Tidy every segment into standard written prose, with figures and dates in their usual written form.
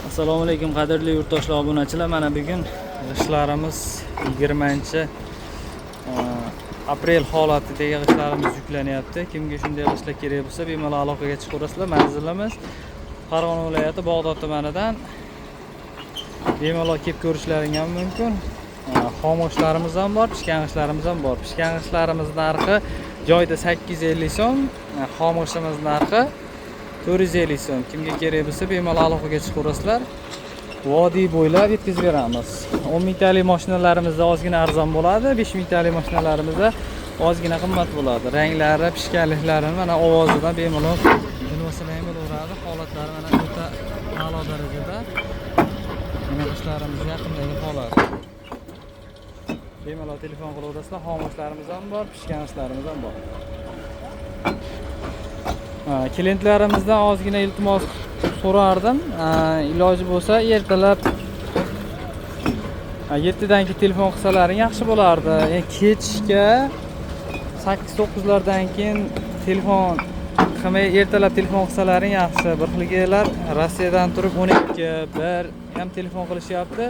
Assalomu alaykum qadrli yurtdoshlar, obunachilar. Mana bugun g'ishlarimiz 20-aprel holatidagi g'ishlarimiz yuklanyapti. Kimga shunday g'ishlar kerak bo'lsa, bemalol aloqaga chiqaverasizlar. Manzilimiz Farg'ona viloyati Bog'dod tumanidan. Bemalol kelib ko'rishlaring ham mumkin. Xomushlarimiz ham bor, pishgan g'ishlarimiz ham bor. Pishgan g'ishlarimiz narxi joyda 850 so'm, xomushimiz narxi 450 so'm. Kimga kerak bo'lsa bemalol aloqaga chiqaverasizlar. Vodiy bo'ylab yetkazib beramiz. 10 mingtalik mashinalarimizda ozgina arzon bo'ladi, 5 mingtalik mashinalarimizda ozgina qimmat bo'ladi. Ranglari, pishganliklari mana ovozidan bemalol bilmasalar ham bo'laveradi. Holatlari mana o'ta a'lo darajada. Mana g'ishlarimiz yaqindagi holat. Bemalol telefon qilaverasizlar. Xomushlarimiz ham bor, pishgan g'ishlarimiz ham bor. Klientlarimizdan ozgina iltimos so'rardim. Iloji bo'lsa ertalab 7 dan keyin telefon qilsalaring yaxshi bo'lardi. Kechga 8-9 lardan keyin telefon qilmay ertalab telefon qilsalaring yaxshi. Bir xilgilar Rossiyadan turib 12, 1 ham telefon qilishyapti.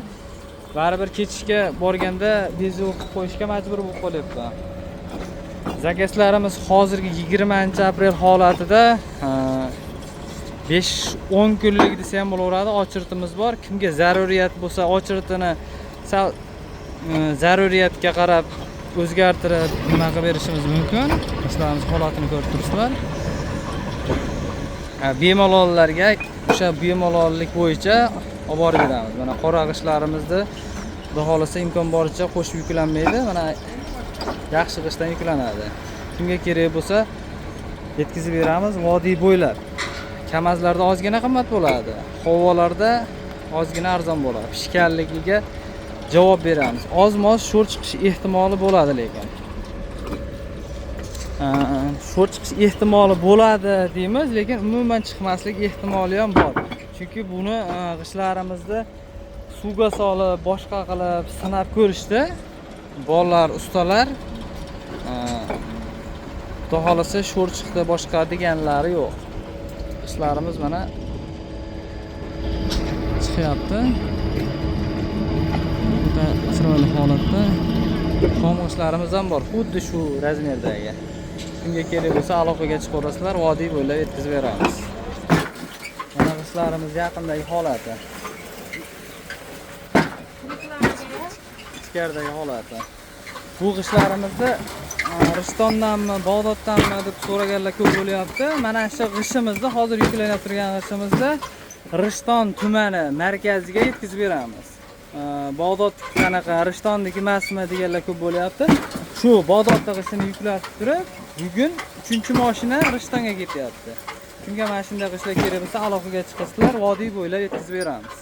Baribir kechga borganda bezov qilib qo'yishga majbur bo'lib qolyapti. Zakazlarimiz hozirgi 20-aprel holatida 5-10 kunlik desa ham bo'laveradi. Ochirtimiz bor. Kimga zaruriyat bo'lsa, ochirtini sal zaruriyatga qarab o'zgartirib nima qilib berishimiz mumkin. G'ishlarimiz holatini ko'rib turibsizlar. Bemalollarga o'sha bemalollik bo'yicha olib borib beramiz. Mana qora g'ishlarimizni xudo xolasa imkon boricha qo'shib yuklanmaydi. Mana yaxshi g'ishdan yuklanadi. Kimga kerak bo'lsa yetkazib beramiz. Vodiy bo'ylab. Kamazlarda ozgina qimmat bo'ladi. Havolarda ozgina arzon bo'ladi. Pishganligiga javob beramiz. Oz-moz sho'r chiqish ehtimoli bo'ladi lekin. Sho'r chiqish ehtimoli bo'ladi deymiz, lekin umuman chiqmaslik ehtimoli ham bor. Chunki buni g'ishlarimizni suvga solib, boshqa qilib sinab ko'rishdi. Bolalar, ustalar xudo xolasa sho'r chiqdi, boshqa deganlari yo'q. G'ishlarimiz mana chiqyapti. Juda chiroyli holatda. Xomushlarimiz ham bor, xuddi shu razmerdagi. Kimga kerak bo'lsa aloqaga chiqaverasizlar, vodiy bo'ylab yetkazib beramiz. Mana g'ishlarimiz yaqindagi holati. Ichkaridagi holati. Bu g'ishlarimizni Rishtondanmi, Bog'doddanmi deb so'raganlar ko'p bo'lyapti. Mana shu g'ishimizni hozir yuklanib turgan g'ishimizni Rishton tumani markaziga yetkazib beramiz. Bog'dod qanaqa, Rishtonniki emasmi deganlar ko'p bo'lyapti. Shu Bog'dodda g'ishini yuklatib turib, bugun 3-mashina Rishtonga ketyapti. Kimga mana shunday g'ishlar kerak bo'lsa aloqaga chiqasizlar, vodiy bo'ylab yetkazib beramiz.